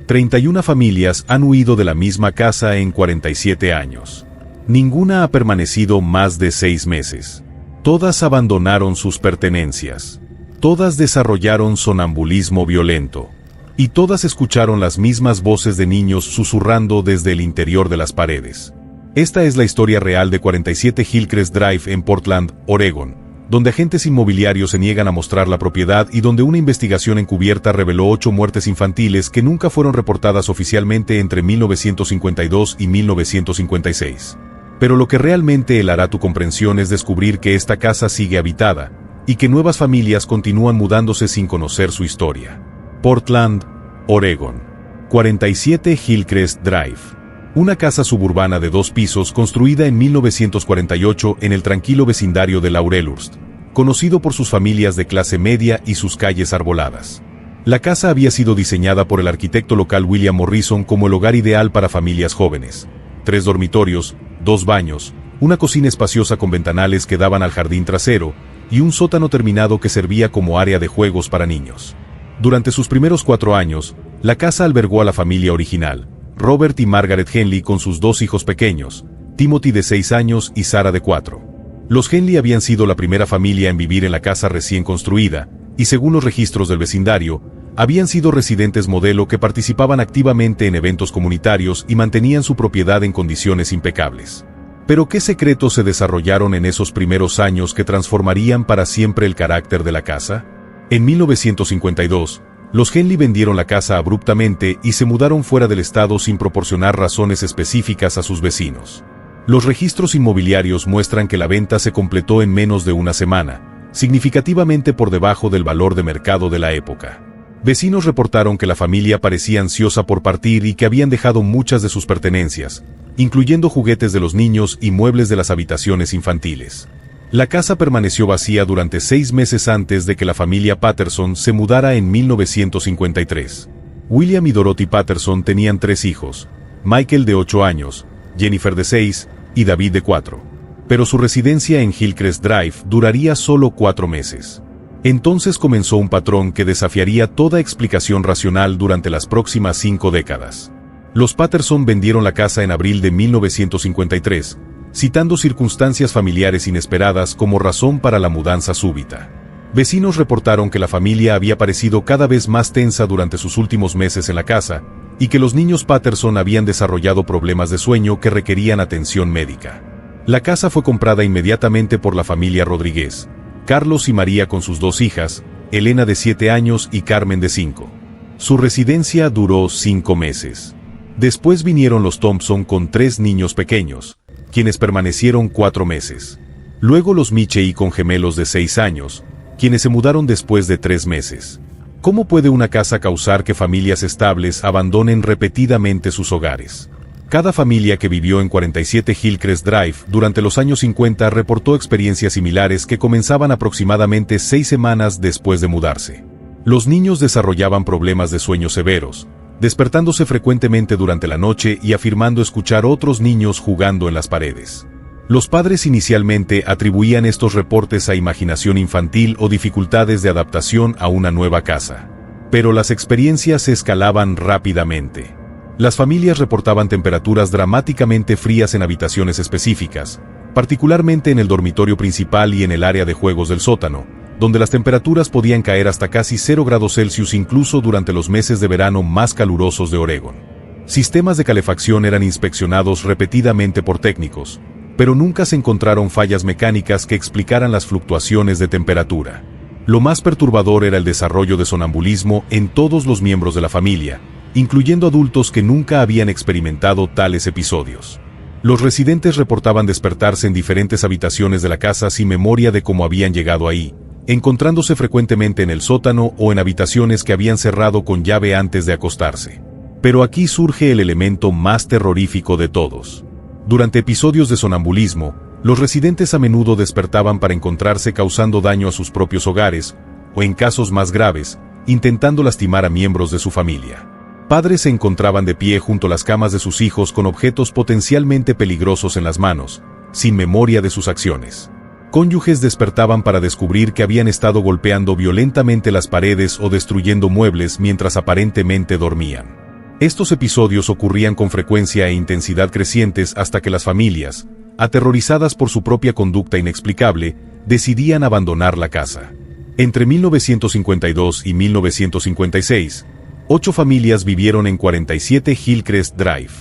31 familias han huido de la misma casa en 47 años. Ninguna ha permanecido más de 6 meses. Todas abandonaron sus pertenencias. Todas desarrollaron sonambulismo violento. Y todas escucharon las mismas voces de niños susurrando desde el interior de las paredes. Esta es la historia real de 47 Hillcrest Drive en Portland, Oregón, donde agentes inmobiliarios se niegan a mostrar la propiedad y donde una investigación encubierta reveló 8 muertes infantiles que nunca fueron reportadas oficialmente entre 1952 y 1956. Pero lo que realmente helará tu comprensión es descubrir que esta casa sigue habitada, y que nuevas familias continúan mudándose sin conocer su historia. Portland, Oregón. 47 Hillcrest Drive. Una casa suburbana de 2 pisos construida en 1948 en el tranquilo vecindario de Laurelhurst, conocido por sus familias de clase media y sus calles arboladas. La casa había sido diseñada por el arquitecto local William Morrison como el hogar ideal para familias jóvenes. 3 dormitorios, 2 baños, una cocina espaciosa con ventanales que daban al jardín trasero, y un sótano terminado que servía como área de juegos para niños. Durante sus primeros 4 años, la casa albergó a la familia original, Robert y Margaret Henley con sus 2 hijos pequeños, Timothy de 6 años y Sarah de 4. Los Henley habían sido la primera familia en vivir en la casa recién construida, y según los registros del vecindario, habían sido residentes modelo que participaban activamente en eventos comunitarios y mantenían su propiedad en condiciones impecables. Pero ¿qué secretos se desarrollaron en esos primeros años que transformarían para siempre el carácter de la casa? En 1952, los Henley vendieron la casa abruptamente y se mudaron fuera del estado sin proporcionar razones específicas a sus vecinos. Los registros inmobiliarios muestran que la venta se completó en menos de una semana, significativamente por debajo del valor de mercado de la época. Vecinos reportaron que la familia parecía ansiosa por partir y que habían dejado muchas de sus pertenencias, incluyendo juguetes de los niños y muebles de las habitaciones infantiles. La casa permaneció vacía durante 6 meses antes de que la familia Patterson se mudara en 1953. William y Dorothy Patterson tenían 3 hijos, Michael de 8 años, Jennifer de 6 y David de 4. Pero su residencia en Hillcrest Drive duraría solo 4 meses. Entonces comenzó un patrón que desafiaría toda explicación racional durante las próximas 5 décadas. Los Patterson vendieron la casa en abril de 1953, citando circunstancias familiares inesperadas como razón para la mudanza súbita. Vecinos reportaron que la familia había parecido cada vez más tensa durante sus últimos meses en la casa, y que los niños Patterson habían desarrollado problemas de sueño que requerían atención médica. La casa fue comprada inmediatamente por la familia Rodríguez, Carlos y María con sus 2 hijas, Elena de 7 años y Carmen de 5. Su residencia duró 5 meses. Después vinieron los Thompson con 3 niños pequeños, quienes permanecieron 4 meses. Luego los Michey con gemelos de 6 años, quienes se mudaron después de 3 meses. ¿Cómo puede una casa causar que familias estables abandonen repetidamente sus hogares? Cada familia que vivió en 47 Hillcrest Drive durante los años 50 reportó experiencias similares que comenzaban aproximadamente 6 semanas después de mudarse. Los niños desarrollaban problemas de sueño severos, despertándose frecuentemente durante la noche y afirmando escuchar otros niños jugando en las paredes. Los padres inicialmente atribuían estos reportes a imaginación infantil o dificultades de adaptación a una nueva casa. Pero las experiencias se escalaban rápidamente. Las familias reportaban temperaturas dramáticamente frías en habitaciones específicas, particularmente en el dormitorio principal y en el área de juegos del sótano, donde las temperaturas podían caer hasta casi 0 grados Celsius incluso durante los meses de verano más calurosos de Oregón. Sistemas de calefacción eran inspeccionados repetidamente por técnicos, pero nunca se encontraron fallas mecánicas que explicaran las fluctuaciones de temperatura. Lo más perturbador era el desarrollo de sonambulismo en todos los miembros de la familia, incluyendo adultos que nunca habían experimentado tales episodios. Los residentes reportaban despertarse en diferentes habitaciones de la casa sin memoria de cómo habían llegado ahí, encontrándose frecuentemente en el sótano o en habitaciones que habían cerrado con llave antes de acostarse. Pero aquí surge el elemento más terrorífico de todos. Durante episodios de sonambulismo, los residentes a menudo despertaban para encontrarse causando daño a sus propios hogares, o en casos más graves, intentando lastimar a miembros de su familia. Padres se encontraban de pie junto a las camas de sus hijos con objetos potencialmente peligrosos en las manos, sin memoria de sus acciones. Cónyuges despertaban para descubrir que habían estado golpeando violentamente las paredes o destruyendo muebles mientras aparentemente dormían. Estos episodios ocurrían con frecuencia e intensidad crecientes hasta que las familias, aterrorizadas por su propia conducta inexplicable, decidían abandonar la casa. Entre 1952 y 1956, 8 familias vivieron en 47 Hillcrest Drive.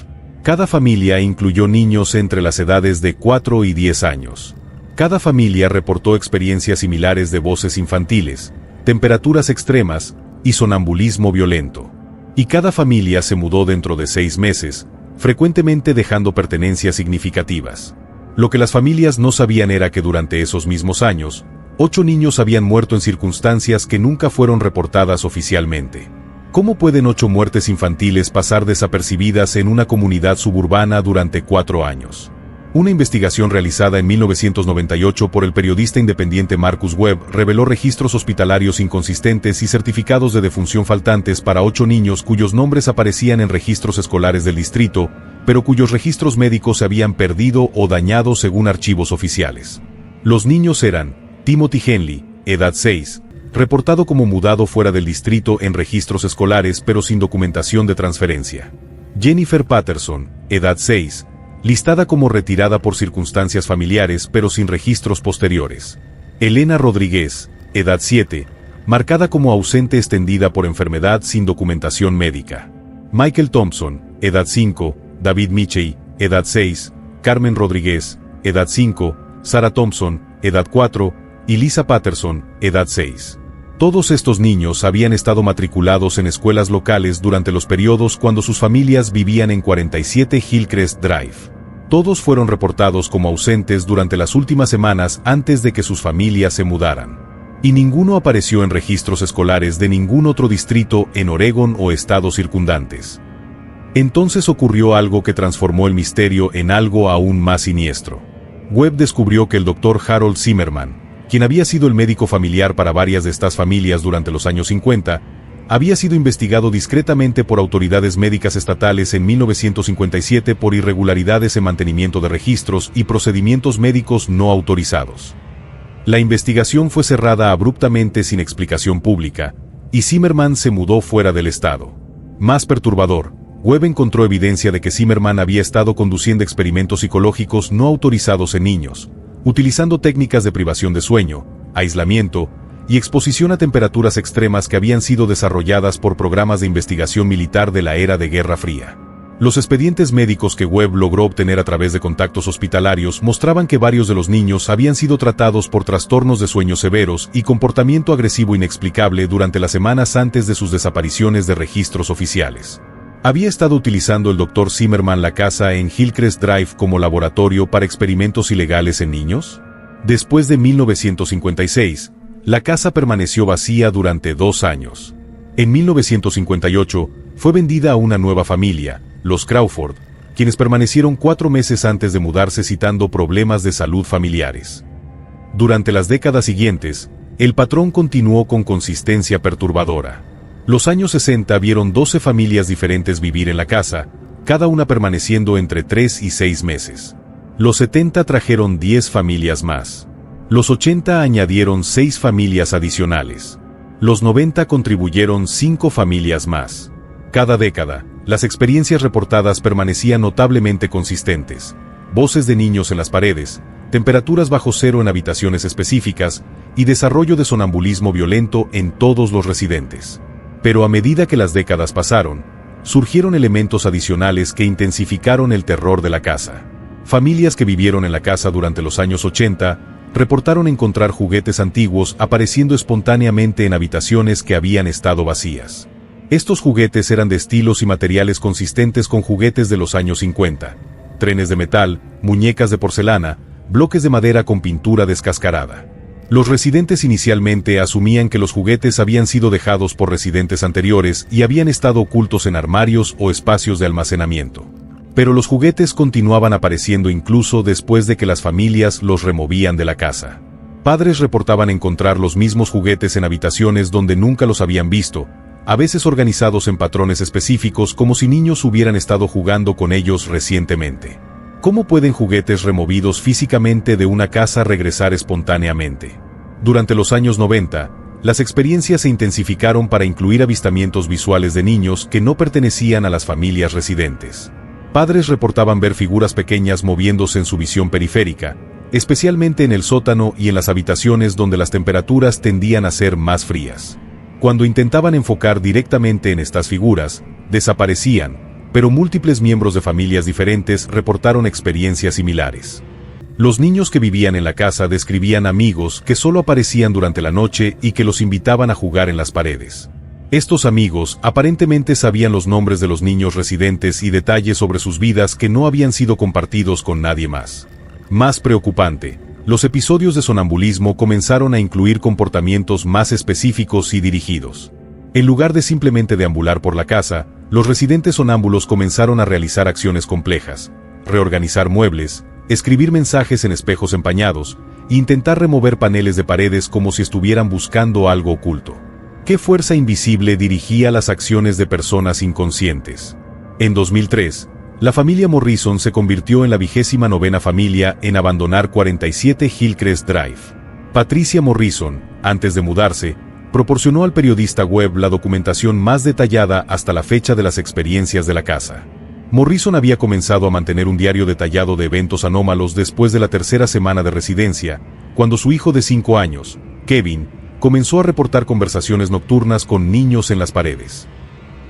Cada familia incluyó niños entre las edades de 4 y 10 años. Cada familia reportó experiencias similares de voces infantiles, temperaturas extremas y sonambulismo violento. Y cada familia se mudó dentro de 6 meses, frecuentemente dejando pertenencias significativas. Lo que las familias no sabían era que durante esos mismos años, 8 niños habían muerto en circunstancias que nunca fueron reportadas oficialmente. ¿Cómo pueden 8 muertes infantiles pasar desapercibidas en una comunidad suburbana durante 4 años? Una investigación realizada en 1998 por el periodista independiente Marcus Webb reveló registros hospitalarios inconsistentes y certificados de defunción faltantes para 8 niños cuyos nombres aparecían en registros escolares del distrito, pero cuyos registros médicos se habían perdido o dañado según archivos oficiales. Los niños eran Timothy Henley, edad 6, reportado como mudado fuera del distrito en registros escolares pero sin documentación de transferencia. Jennifer Patterson, edad 6, listada como retirada por circunstancias familiares pero sin registros posteriores. Elena Rodríguez, edad 7, marcada como ausente extendida por enfermedad sin documentación médica. Michael Thompson, edad 5, David Michey, edad 6, Carmen Rodríguez, edad 5, Sarah Thompson, edad 4, y Lisa Patterson, edad 6. Todos estos niños habían estado matriculados en escuelas locales durante los periodos cuando sus familias vivían en 47 Hillcrest Drive. Todos fueron reportados como ausentes durante las últimas semanas antes de que sus familias se mudaran. Y ninguno apareció en registros escolares de ningún otro distrito en Oregón o estados circundantes. Entonces ocurrió algo que transformó el misterio en algo aún más siniestro. Webb descubrió que el Dr. Harold Zimmerman, quien había sido el médico familiar para varias de estas familias durante los años 50, había sido investigado discretamente por autoridades médicas estatales en 1957 por irregularidades en mantenimiento de registros y procedimientos médicos no autorizados. La investigación fue cerrada abruptamente sin explicación pública, y Zimmerman se mudó fuera del estado. Más perturbador, Webb encontró evidencia de que Zimmerman había estado conduciendo experimentos psicológicos no autorizados en niños, utilizando técnicas de privación de sueño, aislamiento y exposición a temperaturas extremas que habían sido desarrolladas por programas de investigación militar de la era de Guerra Fría. Los expedientes médicos que Webb logró obtener a través de contactos hospitalarios mostraban que varios de los niños habían sido tratados por trastornos de sueño severos y comportamiento agresivo inexplicable durante las semanas antes de sus desapariciones de registros oficiales. ¿Había estado utilizando el Dr. Zimmerman la casa en Hillcrest Drive como laboratorio para experimentos ilegales en niños? Después de 1956, la casa permaneció vacía durante 2 años. En 1958, fue vendida a una nueva familia, los Crawford, quienes permanecieron 4 meses antes de mudarse citando problemas de salud familiares. Durante las décadas siguientes, el patrón continuó con consistencia perturbadora. Los años 60 vieron 12 familias diferentes vivir en la casa, cada una permaneciendo entre 3 y 6 meses. Los 70 trajeron 10 familias más. Los 80 añadieron 6 familias adicionales. Los 90 contribuyeron 5 familias más. Cada década, las experiencias reportadas permanecían notablemente consistentes. Voces de niños en las paredes, temperaturas bajo cero en habitaciones específicas y desarrollo de sonambulismo violento en todos los residentes. Pero a medida que las décadas pasaron, surgieron elementos adicionales que intensificaron el terror de la casa. Familias que vivieron en la casa durante los años 80 reportaron encontrar juguetes antiguos apareciendo espontáneamente en habitaciones que habían estado vacías. Estos juguetes eran de estilos y materiales consistentes con juguetes de los años 50, trenes de metal, muñecas de porcelana, bloques de madera con pintura descascarada. Los residentes inicialmente asumían que los juguetes habían sido dejados por residentes anteriores y habían estado ocultos en armarios o espacios de almacenamiento. Pero los juguetes continuaban apareciendo incluso después de que las familias los removían de la casa. Padres reportaban encontrar los mismos juguetes en habitaciones donde nunca los habían visto, a veces organizados en patrones específicos como si niños hubieran estado jugando con ellos recientemente. ¿Cómo pueden juguetes removidos físicamente de una casa regresar espontáneamente? Durante los años 90, Las experiencias se intensificaron para incluir avistamientos visuales de niños que no pertenecían a las familias residentes. Padres reportaban ver figuras pequeñas moviéndose en su visión periférica, especialmente en el sótano y en las habitaciones donde las temperaturas tendían a ser más frías. Cuando intentaban enfocar directamente en estas figuras, desaparecían, pero múltiples miembros de familias diferentes reportaron experiencias similares. Los niños que vivían en la casa describían amigos que solo aparecían durante la noche y que los invitaban a jugar en las paredes. Estos amigos aparentemente sabían los nombres de los niños residentes y detalles sobre sus vidas que no habían sido compartidos con nadie más. Más preocupante, los episodios de sonambulismo comenzaron a incluir comportamientos más específicos y dirigidos. En lugar de simplemente deambular por la casa, los residentes sonámbulos comenzaron a realizar acciones complejas, reorganizar muebles, escribir mensajes en espejos empañados, e intentar remover paneles de paredes como si estuvieran buscando algo oculto. ¿Qué fuerza invisible dirigía las acciones de personas inconscientes? En 2003, la familia Morrison se convirtió en la 29ª familia en abandonar 47 Hillcrest Drive. Patricia Morrison, antes de mudarse, proporcionó al periodista web la documentación más detallada hasta la fecha de las experiencias de la casa. Morrison había comenzado a mantener un diario detallado de eventos anómalos después de la tercera semana de residencia, cuando su hijo de 5 años, Kevin, comenzó a reportar conversaciones nocturnas con niños en las paredes.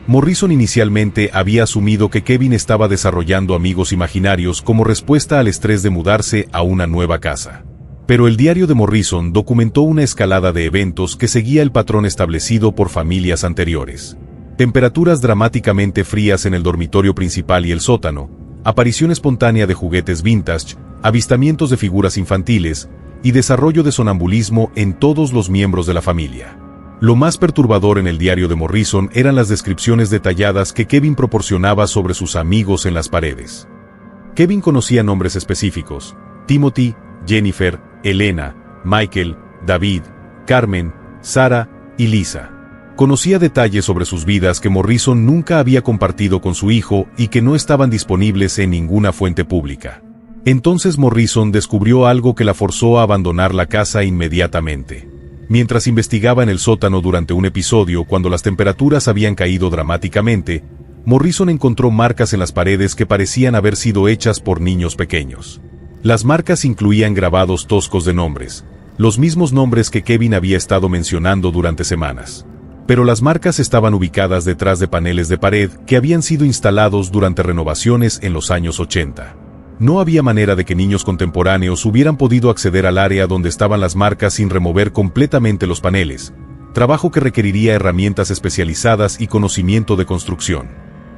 Morrison inicialmente había asumido que Kevin estaba desarrollando amigos imaginarios como respuesta al estrés de mudarse a una nueva casa. Pero el diario de Morrison documentó una escalada de eventos que seguía el patrón establecido por familias anteriores. Temperaturas dramáticamente frías en el dormitorio principal y el sótano, aparición espontánea de juguetes vintage, avistamientos de figuras infantiles y desarrollo de sonambulismo en todos los miembros de la familia. Lo más perturbador en el diario de Morrison eran las descripciones detalladas que Kevin proporcionaba sobre sus amigos en las paredes. Kevin conocía nombres específicos: Timothy, Jennifer, Elena, Michael, David, Carmen, Sara y Lisa. Conocía detalles sobre sus vidas que Morrison nunca había compartido con su hijo y que no estaban disponibles en ninguna fuente pública. Entonces Morrison descubrió algo que la forzó a abandonar la casa inmediatamente. Mientras investigaba en el sótano durante un episodio cuando las temperaturas habían caído dramáticamente, Morrison encontró marcas en las paredes que parecían haber sido hechas por niños pequeños. Las marcas incluían grabados toscos de nombres, los mismos nombres que Kevin había estado mencionando durante semanas. Pero las marcas estaban ubicadas detrás de paneles de pared que habían sido instalados durante renovaciones en los años 80. No había manera de que niños contemporáneos hubieran podido acceder al área donde estaban las marcas sin remover completamente los paneles, trabajo que requeriría herramientas especializadas y conocimiento de construcción.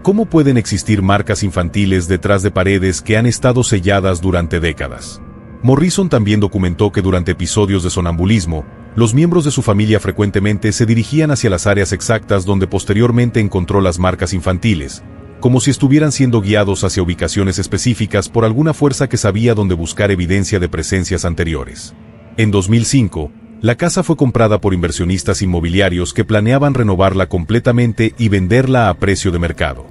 ¿Cómo pueden existir marcas infantiles detrás de paredes que han estado selladas durante décadas? Morrison también documentó que durante episodios de sonambulismo, los miembros de su familia frecuentemente se dirigían hacia las áreas exactas donde posteriormente encontró las marcas infantiles, como si estuvieran siendo guiados hacia ubicaciones específicas por alguna fuerza que sabía dónde buscar evidencia de presencias anteriores. En 2005, la casa fue comprada por inversionistas inmobiliarios que planeaban renovarla completamente y venderla a precio de mercado.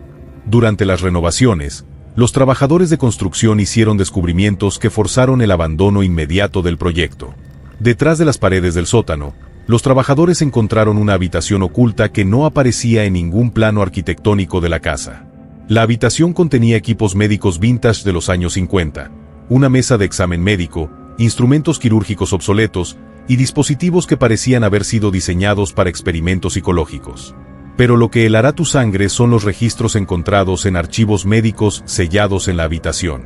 Durante las renovaciones, los trabajadores de construcción hicieron descubrimientos que forzaron el abandono inmediato del proyecto. Detrás de las paredes del sótano, los trabajadores encontraron una habitación oculta que no aparecía en ningún plano arquitectónico de la casa. La habitación contenía equipos médicos vintage de los años 50, una mesa de examen médico, instrumentos quirúrgicos obsoletos y dispositivos que parecían haber sido diseñados para experimentos psicológicos. Pero lo que helará tu sangre son los registros encontrados en archivos médicos sellados en la habitación.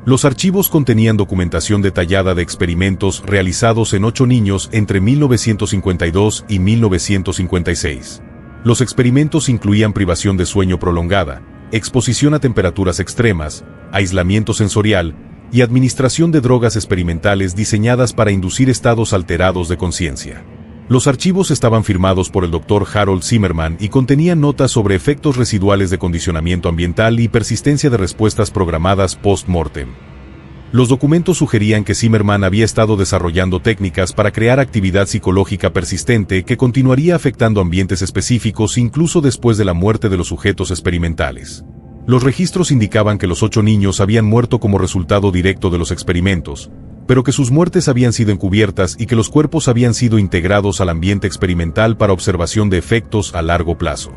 Los archivos contenían documentación detallada de experimentos realizados en 8 niños entre 1952 y 1956. Los experimentos incluían privación de sueño prolongada, exposición a temperaturas extremas, aislamiento sensorial y administración de drogas experimentales diseñadas para inducir estados alterados de conciencia. Los archivos estaban firmados por el Dr. Harold Zimmerman y contenían notas sobre efectos residuales de condicionamiento ambiental y persistencia de respuestas programadas post-mortem. Los documentos sugerían que Zimmerman había estado desarrollando técnicas para crear actividad psicológica persistente que continuaría afectando ambientes específicos incluso después de la muerte de los sujetos experimentales. Los registros indicaban que los 8 niños habían muerto como resultado directo de los experimentos, pero que sus muertes habían sido encubiertas y que los cuerpos habían sido integrados al ambiente experimental para observación de efectos a largo plazo.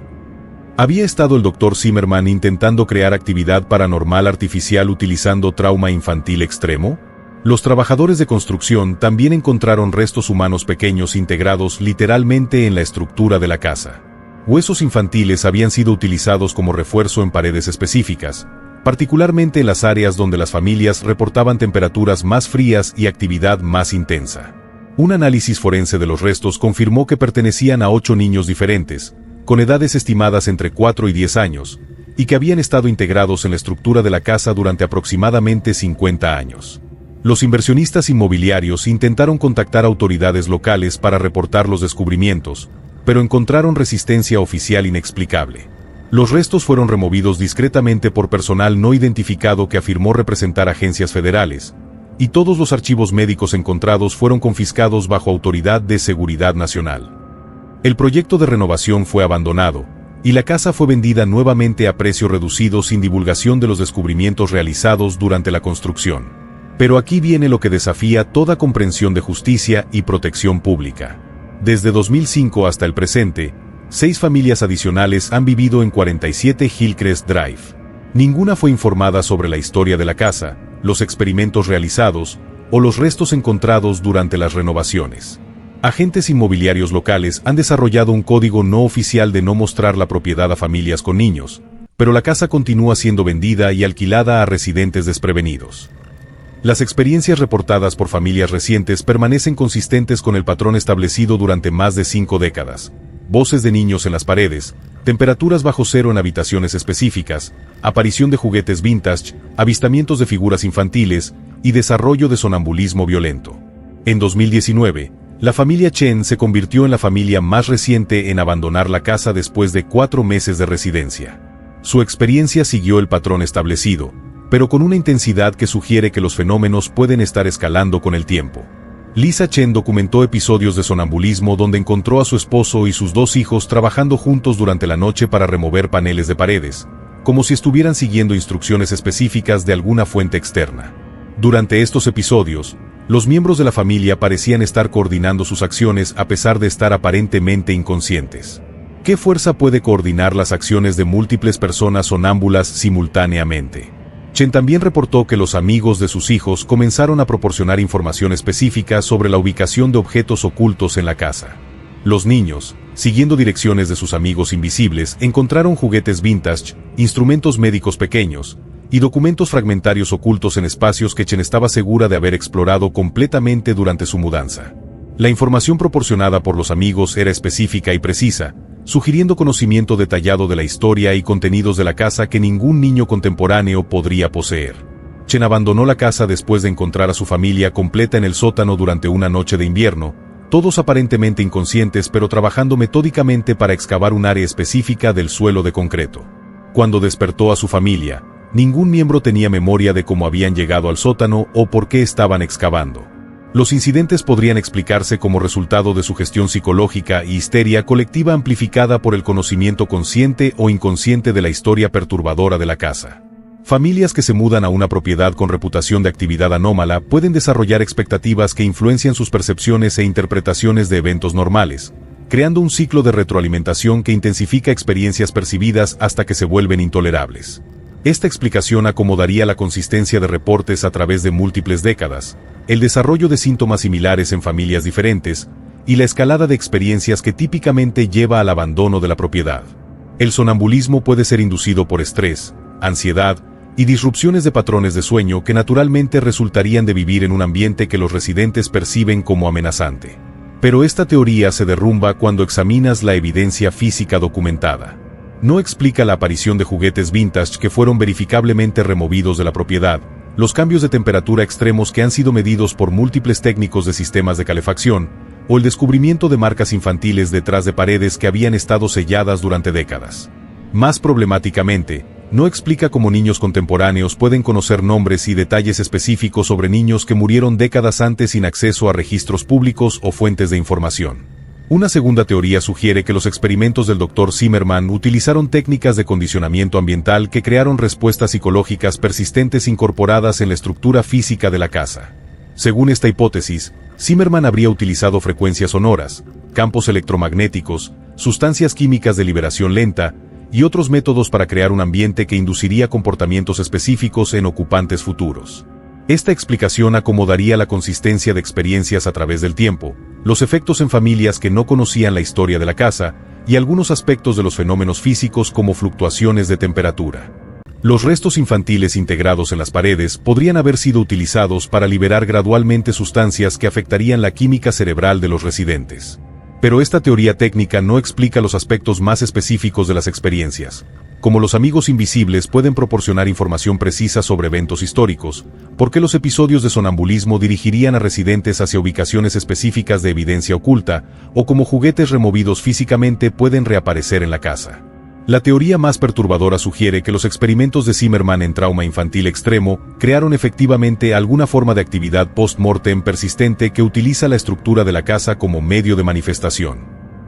¿Había estado el Dr. Zimmerman intentando crear actividad paranormal artificial utilizando trauma infantil extremo? Los trabajadores de construcción también encontraron restos humanos pequeños integrados literalmente en la estructura de la casa. Huesos infantiles habían sido utilizados como refuerzo en paredes específicas, particularmente en las áreas donde las familias reportaban temperaturas más frías y actividad más intensa. Un análisis forense de los restos confirmó que pertenecían a 8 niños diferentes, con edades estimadas entre 4 y 10 años, y que habían estado integrados en la estructura de la casa durante aproximadamente 50 años. Los inversionistas inmobiliarios intentaron contactar autoridades locales para reportar los descubrimientos, pero encontraron resistencia oficial inexplicable. Los restos fueron removidos discretamente por personal no identificado que afirmó representar agencias federales, y todos los archivos médicos encontrados fueron confiscados bajo autoridad de seguridad nacional. El proyecto de renovación fue abandonado, y la casa fue vendida nuevamente a precio reducido sin divulgación de los descubrimientos realizados durante la construcción. Pero aquí viene lo que desafía toda comprensión de justicia y protección pública. Desde 2005 hasta el presente, 6 familias adicionales han vivido en 47 Hillcrest Drive. Ninguna fue informada sobre la historia de la casa, los experimentos realizados o los restos encontrados durante las renovaciones. Agentes inmobiliarios locales han desarrollado un código no oficial de no mostrar la propiedad a familias con niños, pero la casa continúa siendo vendida y alquilada a residentes desprevenidos. Las experiencias reportadas por familias recientes permanecen consistentes con el patrón establecido durante más de 5 décadas. Voces de niños en las paredes, temperaturas bajo cero en habitaciones específicas, aparición de juguetes vintage, avistamientos de figuras infantiles y desarrollo de sonambulismo violento. En 2019, la familia Chen se convirtió en la familia más reciente en abandonar la casa después de 4 meses de residencia. Su experiencia siguió el patrón establecido, pero con una intensidad que sugiere que los fenómenos pueden estar escalando con el tiempo. Lisa Chen documentó episodios de sonambulismo donde encontró a su esposo y sus 2 hijos trabajando juntos durante la noche para remover paneles de paredes, como si estuvieran siguiendo instrucciones específicas de alguna fuente externa. Durante estos episodios, los miembros de la familia parecían estar coordinando sus acciones a pesar de estar aparentemente inconscientes. ¿Qué fuerza puede coordinar las acciones de múltiples personas sonámbulas simultáneamente? Chen también reportó que los amigos de sus hijos comenzaron a proporcionar información específica sobre la ubicación de objetos ocultos en la casa. Los niños, siguiendo direcciones de sus amigos invisibles, encontraron juguetes vintage, instrumentos médicos pequeños, y documentos fragmentarios ocultos en espacios que Chen estaba segura de haber explorado completamente durante su mudanza. La información proporcionada por los amigos era específica y precisa, sugiriendo conocimiento detallado de la historia y contenidos de la casa que ningún niño contemporáneo podría poseer. Chen abandonó la casa después de encontrar a su familia completa en el sótano durante una noche de invierno, todos aparentemente inconscientes pero trabajando metódicamente para excavar un área específica del suelo de concreto. Cuando despertó a su familia, ningún miembro tenía memoria de cómo habían llegado al sótano o por qué estaban excavando. Los incidentes podrían explicarse como resultado de sugestión psicológica y histeria colectiva amplificada por el conocimiento consciente o inconsciente de la historia perturbadora de la casa. Familias que se mudan a una propiedad con reputación de actividad anómala pueden desarrollar expectativas que influencian sus percepciones e interpretaciones de eventos normales, creando un ciclo de retroalimentación que intensifica experiencias percibidas hasta que se vuelven intolerables. Esta explicación acomodaría la consistencia de reportes a través de múltiples décadas, el desarrollo de síntomas similares en familias diferentes, y la escalada de experiencias que típicamente lleva al abandono de la propiedad. El sonambulismo puede ser inducido por estrés, ansiedad, y disrupciones de patrones de sueño que naturalmente resultarían de vivir en un ambiente que los residentes perciben como amenazante. Pero esta teoría se derrumba cuando examinas la evidencia física documentada. No explica la aparición de juguetes vintage que fueron verificablemente removidos de la propiedad, los cambios de temperatura extremos que han sido medidos por múltiples técnicos de sistemas de calefacción, o el descubrimiento de marcas infantiles detrás de paredes que habían estado selladas durante décadas. Más problemáticamente, no explica cómo niños contemporáneos pueden conocer nombres y detalles específicos sobre niños que murieron décadas antes sin acceso a registros públicos o fuentes de información. Una segunda teoría sugiere que los experimentos del Dr. Zimmerman utilizaron técnicas de condicionamiento ambiental que crearon respuestas psicológicas persistentes incorporadas en la estructura física de la casa. Según esta hipótesis, Zimmerman habría utilizado frecuencias sonoras, campos electromagnéticos, sustancias químicas de liberación lenta y otros métodos para crear un ambiente que induciría comportamientos específicos en ocupantes futuros. Esta explicación acomodaría la consistencia de experiencias a través del tiempo, los efectos en familias que no conocían la historia de la casa y algunos aspectos de los fenómenos físicos como fluctuaciones de temperatura. Los restos infantiles integrados en las paredes podrían haber sido utilizados para liberar gradualmente sustancias que afectarían la química cerebral de los residentes. Pero esta teoría técnica no explica los aspectos más específicos de las experiencias, como los amigos invisibles pueden proporcionar información precisa sobre eventos históricos, por qué los episodios de sonambulismo dirigirían a residentes hacia ubicaciones específicas de evidencia oculta, o cómo juguetes removidos físicamente pueden reaparecer en la casa. La teoría más perturbadora sugiere que los experimentos de Zimmerman en trauma infantil extremo crearon efectivamente alguna forma de actividad post-mortem persistente que utiliza la estructura de la casa como medio de manifestación.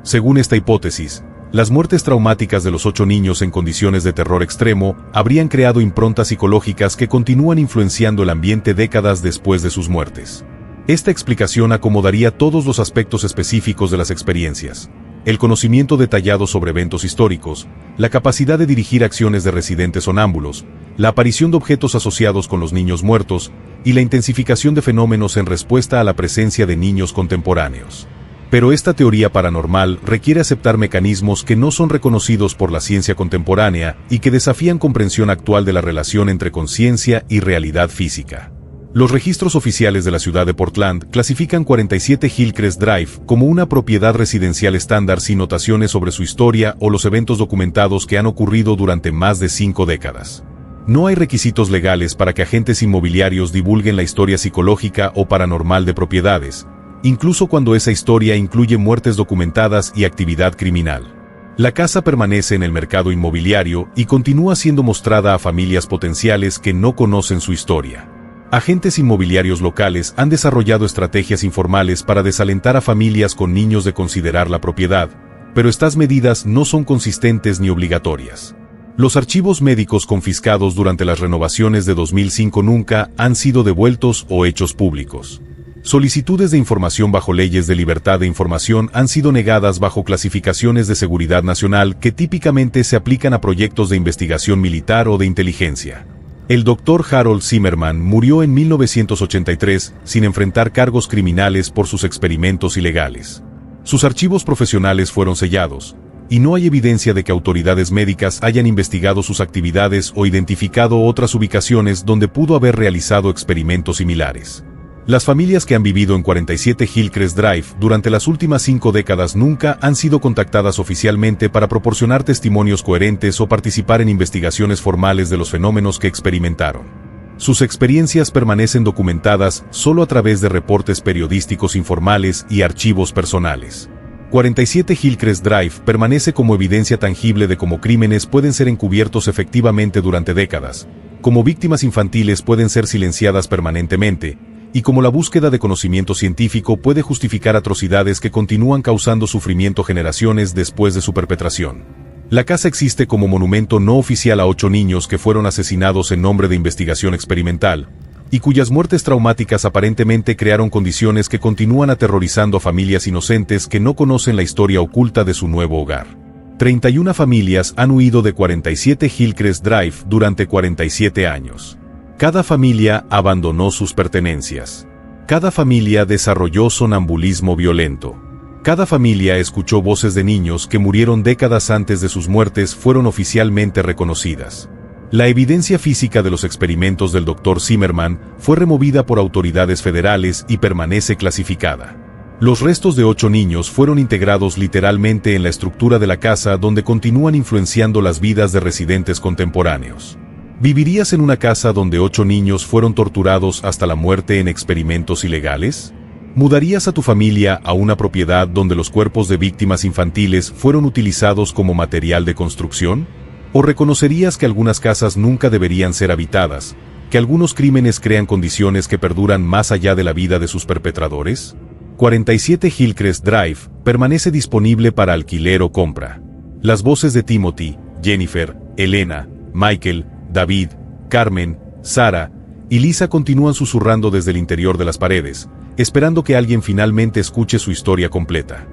Según esta hipótesis, las muertes traumáticas de los 8 niños en condiciones de terror extremo habrían creado improntas psicológicas que continúan influenciando el ambiente décadas después de sus muertes. Esta explicación acomodaría todos los aspectos específicos de las experiencias: el conocimiento detallado sobre eventos históricos, la capacidad de dirigir acciones de residentes sonámbulos, la aparición de objetos asociados con los niños muertos y la intensificación de fenómenos en respuesta a la presencia de niños contemporáneos. Pero esta teoría paranormal requiere aceptar mecanismos que no son reconocidos por la ciencia contemporánea y que desafían comprensión actual de la relación entre conciencia y realidad física. Los registros oficiales de la ciudad de Portland clasifican 47 Hillcrest Drive como una propiedad residencial estándar sin notaciones sobre su historia o los eventos documentados que han ocurrido durante más de 5 décadas. No hay requisitos legales para que agentes inmobiliarios divulguen la historia psicológica o paranormal de propiedades, incluso cuando esa historia incluye muertes documentadas y actividad criminal. La casa permanece en el mercado inmobiliario y continúa siendo mostrada a familias potenciales que no conocen su historia. Agentes inmobiliarios locales han desarrollado estrategias informales para desalentar a familias con niños de considerar la propiedad, pero estas medidas no son consistentes ni obligatorias. Los archivos médicos confiscados durante las renovaciones de 2005 nunca han sido devueltos o hechos públicos. Solicitudes de información bajo leyes de libertad de información han sido negadas bajo clasificaciones de seguridad nacional que típicamente se aplican a proyectos de investigación militar o de inteligencia. El Dr. Harold Zimmerman murió en 1983 sin enfrentar cargos criminales por sus experimentos ilegales. Sus archivos profesionales fueron sellados, y no hay evidencia de que autoridades médicas hayan investigado sus actividades o identificado otras ubicaciones donde pudo haber realizado experimentos similares. Las familias que han vivido en 47 Hillcrest Drive durante las últimas 5 décadas nunca han sido contactadas oficialmente para proporcionar testimonios coherentes o participar en investigaciones formales de los fenómenos que experimentaron. Sus experiencias permanecen documentadas solo a través de reportes periodísticos informales y archivos personales. 47 Hillcrest Drive permanece como evidencia tangible de cómo crímenes pueden ser encubiertos efectivamente durante décadas, cómo víctimas infantiles pueden ser silenciadas permanentemente, y cómo la búsqueda de conocimiento científico puede justificar atrocidades que continúan causando sufrimiento generaciones después de su perpetración. La casa existe como monumento no oficial a 8 niños que fueron asesinados en nombre de investigación experimental, y cuyas muertes traumáticas aparentemente crearon condiciones que continúan aterrorizando a familias inocentes que no conocen la historia oculta de su nuevo hogar. 31 familias han huido de 47 Hillcrest Drive durante 47 años. Cada familia abandonó sus pertenencias. Cada familia desarrolló sonambulismo violento. Cada familia escuchó voces de niños que murieron décadas antes de sus muertes fueron oficialmente reconocidas. La evidencia física de los experimentos del Dr. Zimmerman fue removida por autoridades federales y permanece clasificada. Los restos de 8 niños fueron integrados literalmente en la estructura de la casa donde continúan influenciando las vidas de residentes contemporáneos. ¿Vivirías en una casa donde 8 niños fueron torturados hasta la muerte en experimentos ilegales? ¿Mudarías a tu familia a una propiedad donde los cuerpos de víctimas infantiles fueron utilizados como material de construcción? ¿O reconocerías que algunas casas nunca deberían ser habitadas, que algunos crímenes crean condiciones que perduran más allá de la vida de sus perpetradores? 47 Hillcrest Drive permanece disponible para alquiler o compra. Las voces de Timothy, Jennifer, Elena, Michael, David, Carmen, Sara y Lisa continúan susurrando desde el interior de las paredes, esperando que alguien finalmente escuche su historia completa.